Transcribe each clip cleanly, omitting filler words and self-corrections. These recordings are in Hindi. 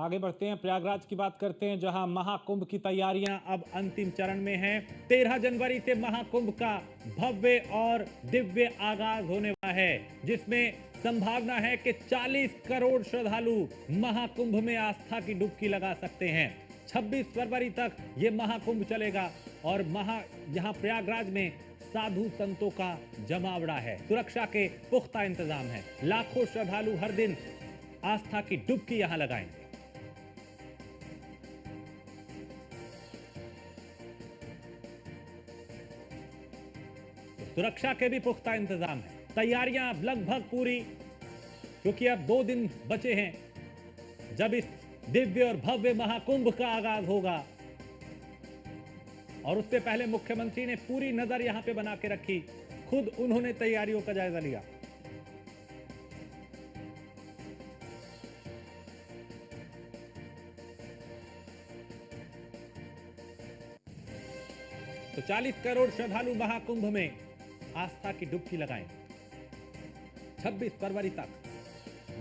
आगे बढ़ते हैं, प्रयागराज की बात करते हैं, जहां महाकुंभ की तैयारियां अब अंतिम चरण में हैं। 13 जनवरी से महाकुंभ का भव्य और दिव्य आगाज होने वाला है, जिसमें संभावना है कि 40 करोड़ श्रद्धालु महाकुंभ में आस्था की डुबकी लगा सकते हैं। 26 फरवरी तक ये महाकुंभ चलेगा और यहाँ प्रयागराज में साधु संतों का जमावड़ा है। सुरक्षा के पुख्ता इंतजाम है। लाखों श्रद्धालु हर दिन आस्था की डुबकी यहां लगाएंगे। सुरक्षा के भी पुख्ता इंतजाम है। तैयारियां अब लगभग पूरी, क्योंकि अब 2 दिन बचे हैं जब इस दिव्य और भव्य महाकुंभ का आगाज होगा। और उससे पहले मुख्यमंत्री ने पूरी नजर यहां पे बना के रखी। खुद उन्होंने तैयारियों का जायजा लिया। तो 40 करोड़ श्रद्धालु महाकुंभ में आस्था की डुबकी लगाएंगे। 26 फरवरी तक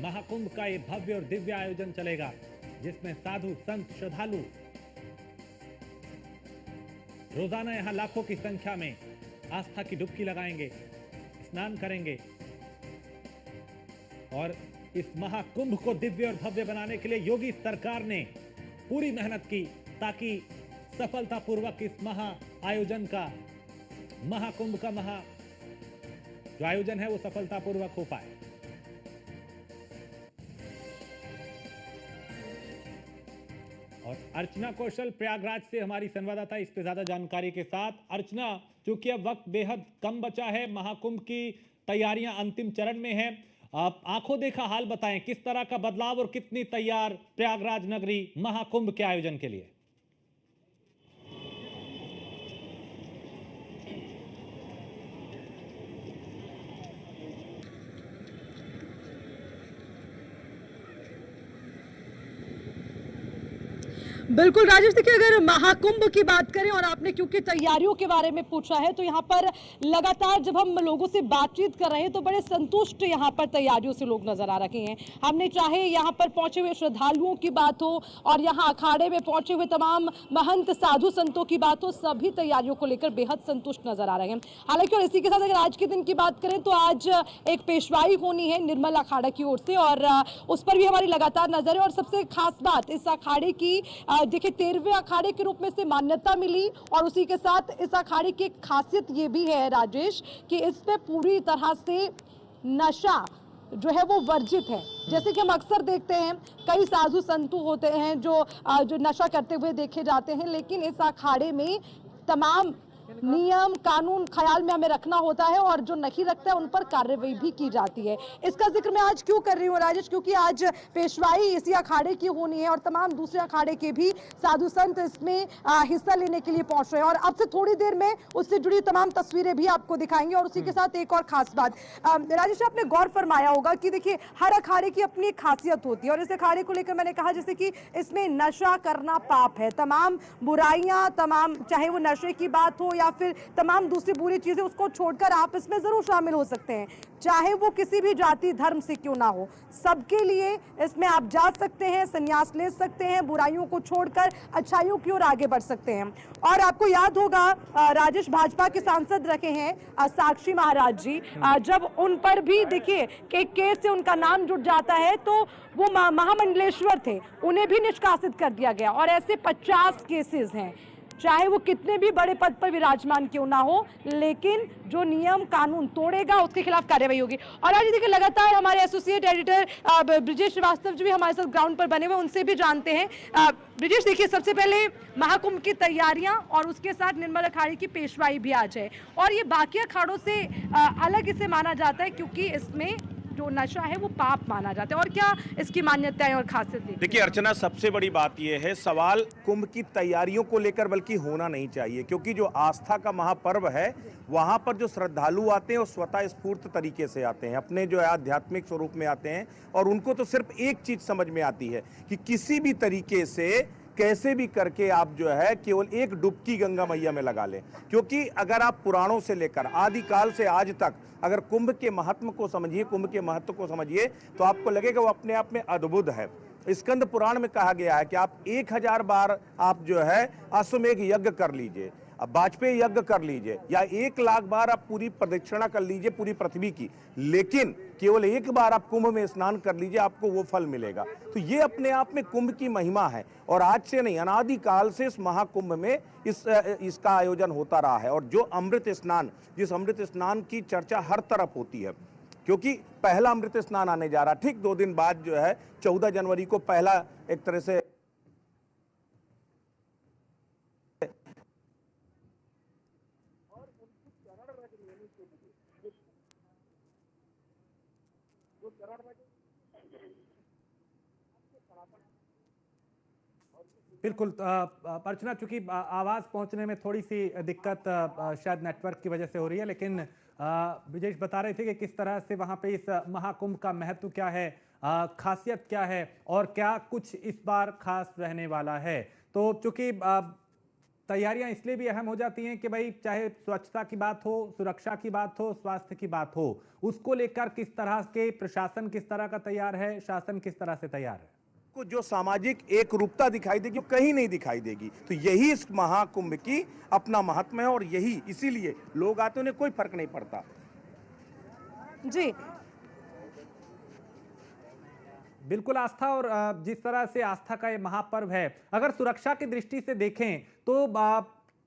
महाकुंभ का यह भव्य और दिव्य आयोजन चलेगा, जिसमें साधु संत श्रद्धालु रोजाना यहां लाखों की संख्या में आस्था की डुबकी लगाएंगे, स्नान करेंगे और इस महाकुंभ को दिव्य और भव्य बनाने के लिए योगी सरकार ने पूरी मेहनत की, ताकि सफलतापूर्वक इस महा आयोजन का, महाकुंभ का जो आयोजन है वो सफलतापूर्वक हो पाए। और अर्चना कौशल प्रयागराज से हमारी संवाददाता इस पे ज्यादा जानकारी के साथ। अर्चना, चूंकि अब वक्त बेहद कम बचा है, महाकुंभ की तैयारियां अंतिम चरण में हैं, आप आंखों देखा हाल बताएं, किस तरह का बदलाव और कितनी तैयार प्रयागराज नगरी महाकुंभ के आयोजन के लिए? बिल्कुल राजेश, देखिए अगर महाकुंभ की बात करें और आपने क्योंकि तैयारियों के बारे में पूछा है, तो यहाँ पर लगातार जब हम लोगों से बातचीत कर रहे हैं तो बड़े संतुष्ट यहाँ पर तैयारियों से लोग नजर आ रहे हैं। हमने चाहे यहाँ पर पहुंचे हुए श्रद्धालुओं की बात हो और यहाँ अखाड़े में पहुंचे हुए तमाम महंत साधु संतों की बात हो, सभी तैयारियों को लेकर बेहद संतुष्ट नजर आ रहे हैं। हालांकि और इसी के साथ अगर आज के दिन की बात करें तो आज एक पेशवाई होनी है निर्मल अखाड़ा की ओर से, और उस पर भी हमारी लगातार नजर है। और सबसे खास बात इस अखाड़े की, देखिए 13वें अखाड़े के रूप में से मान्यता मिली, और उसी के साथ इस अखाड़े की एक खासियत ये भी है राजेश कि इस पे पूरी तरह से नशा जो है वो वर्जित है। जैसे कि हम अक्सर देखते हैं कई साधु संतु होते हैं जो नशा करते हुए देखे जाते हैं, लेकिन इस अखाड़े में तमाम नियम कानून ख्याल में हमें रखना होता है और जो नहीं रखता है उन पर कार्रवाई भी की जाती है। इसका जिक्र मैं आज क्यों कर रही हूँ राजेश, क्योंकि आज पेशवाई इसी अखाड़े की होनी है और तमाम दूसरे अखाड़े के भी साधु संत इसमें हिस्सा लेने के लिए पहुंच रहे हैं, और अब से थोड़ी देर में उससे जुड़ी तमाम तस्वीरें भी आपको दिखाएंगे। और उसी के साथ एक और खास बात राजेश, आपने गौर फरमाया होगा कि देखिए हर अखाड़े की अपनी एक खासियत होती है, और इस अखाड़े को लेकर मैंने कहा जैसे कि इसमें नशा करना पाप है, तमाम बुराइयां, तमाम चाहे वो नशे की बात हो या फिर तमाम दूसरी बुरी चीजें, उसको छोड़कर आप इसमें जरूर शामिल हो सकते हैं, चाहे वो किसी भी जाति धर्म से क्यों ना हो। सबके लिए इसमें आप जा सकते हैं, संन्यास ले सकते हैं, बुराइयों को छोड़कर अच्छाइयों की ओर आगे बढ़ सकते हैं। और आपको याद होगा राजेश, भाजपा के सांसद रखे हैं साक्षी महाराज जी, जब उन पर भी देखिए कि केस से उनका नाम जुड़ जाता है तो वो महामंडलेश्वर थे, उन्हें भी निष्कासित कर दिया गया। और ऐसे 50 केसेस हैं, चाहे वो कितने भी बड़े पद पर विराजमान क्यों ना हो, लेकिन जो नियम कानून तोड़ेगा उसके खिलाफ कार्रवाई होगी। और आज देखिए लगातार हमारे एसोसिएट एडिटर ब्रिजेश श्रीवास्तव जी भी हमारे साथ ग्राउंड पर बने हुए, उनसे भी जानते हैं। ब्रिजेश, देखिए सबसे पहले महाकुंभ की तैयारियां और उसके साथ निर्मल अखाड़े की पेशवाई भी आज है, और ये बाकी अखाड़ों से अलग इसे माना जाता है क्योंकि इसमें जो नशा है वो पाप माना जाता है। और क्या इसकी मान्यताएं और खासियत? देखिए अर्चना, सबसे बड़ी बात यह है, सवाल कुंभ की तैयारियों को लेकर बल्कि होना नहीं चाहिए, क्योंकि जो आस्था का महापर्व है वहां पर जो श्रद्धालु आते हैं वो स्वतः स्फूर्त तरीके से आते हैं, अपने जो है आध्यात्मिक स्वरूप में आते हैं, और उनको तो सिर्फ एक चीज समझ में आती है कि किसी भी तरीके से कैसे भी करके आप जो है केवल एक डुबकी गंगा मैया में लगा लें। क्योंकि अगर आप पुराणों से लेकर आदिकाल से आज तक अगर कुंभ के महात्म को समझिए, कुंभ के महत्व को समझिए, तो आपको लगेगा वो अपने आप में अद्भुत है। स्कंद पुराण में कहा गया है कि आप 1000 बार आप जो है अश्वमेघ यज्ञ कर लीजिए, अब वाजपेयी यज्ञ कर लीजिए, या 1,00,000 बार आप पूरी प्रदक्षिणा कर लीजिए पूरी पृथ्वी की, लेकिन केवल एक बार आप कुंभ में स्नान कर लीजिए, आपको वो फल मिलेगा। तो ये अपने आप में कुंभ की महिमा है, और आज से नहीं, अनादिकाल से इस महाकुंभ में इसका आयोजन होता रहा है। और जो अमृत स्नान, जिस अमृत स्नान की चर्चा हर तरफ होती है, क्योंकि पहला अमृत स्नान आने जा रहा, ठीक 2 दिन बाद जो है 14 जनवरी को पहला एक तरह से बिल्कुल। अर्चना, चूंकि आवाज पहुंचने में थोड़ी सी दिक्कत शायद नेटवर्क की वजह से हो रही है, लेकिन ब्रिजेश बता रहे थे कि किस तरह से वहां पे इस महाकुंभ का महत्व क्या है, खासियत क्या है, और क्या कुछ इस बार खास रहने वाला है। तो चूंकि तैयारियां इसलिए भी अहम हो जाती हैं कि भाई चाहे स्वच्छता की बात हो, सुरक्षा की बात हो, स्वास्थ्य की बात हो, उसको लेकर किस तरह के प्रशासन किस तरह का तैयार है, शासन किस तरह से तैयार है। को जो सामाजिक एक रूपता दिखाई देगी वो कहीं नहीं दिखाई देगी। तो यही इस महाकुंभ की अपना महत्व है, और यही इसीलिए लोग आते, उन्हें कोई फर्क नहीं पड़ता। जी बिल्कुल। आस्था, और जिस तरह से आस्था का ये महापर्व है, अगर सुरक्षा की दृष्टि से देखें तो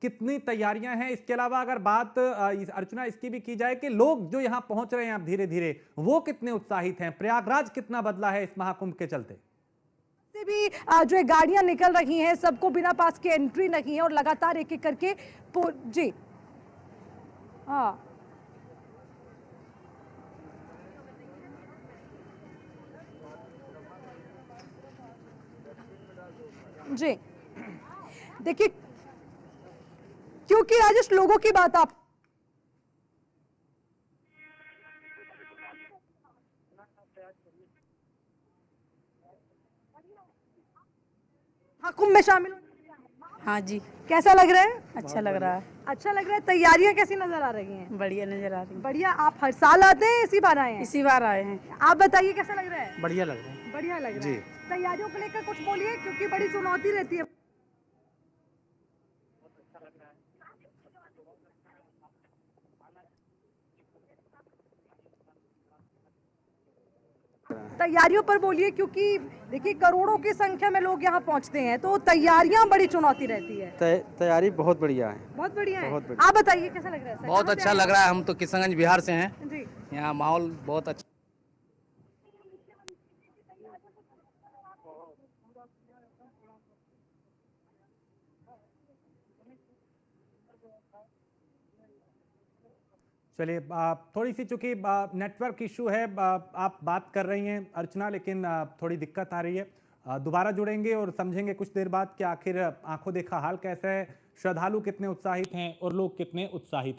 कितनी तैयारियां हैं। इसके अलावा अगर बात अर्चना इसकी भी की जाए कि लोग जो यहां पहुंच रहे हैं अब धीरे धीरे, वो कितने उत्साहित हैं, प्रयागराज कितना बदला है इस महाकुंभ के चलते। से भी जो है गाड़ियां निकल रही हैं, सबको बिना पास के एंट्री नहीं है, और लगातार एक एक करके जी हाँ जी देखिए, क्योंकि राजेश लोगों की बात आप हाँ कुंभ में शामिल हो। हाँ जी, कैसा लग रहा है? अच्छा लग रहा है। अच्छा लग रहा है। तैयारियां कैसी नजर आ रही हैं? बढ़िया नजर आ रही है। बढ़िया। आप हर साल आते हैं, इसी बार आए हैं? इसी बार आए हैं। आप बताइए कैसा लग रहा है? बढ़िया लग रहा है। बढ़िया लग रहा जी। है। तैयारियों को लेकर कुछ बोलिए, क्योंकि बड़ी चुनौती रहती है। तैयारियों पर बोलिए, क्योंकि देखिए करोड़ों की संख्या में लोग यहाँ पहुँचते हैं, तो तैयारियां बड़ी चुनौती रहती है। तैयारी बहुत बढ़िया है। बहुत बढ़िया है। बहुत बढ़िया। आप बताइए कैसा लग रहा है? बहुत अच्छा लग रहा है। हम तो किशनगंज बिहार से हैं। जी। यहाँ माहौल बहुत अच्छा। चलिए, थोड़ी सी चूंकि नेटवर्क इशू है, आप बात कर रही हैं अर्चना, लेकिन थोड़ी दिक्कत आ रही है। दोबारा जुड़ेंगे और समझेंगे कुछ देर बाद कि आखिर आंखों देखा हाल कैसा है, श्रद्धालु कितने उत्साहित हैं और लोग कितने उत्साहित हैं।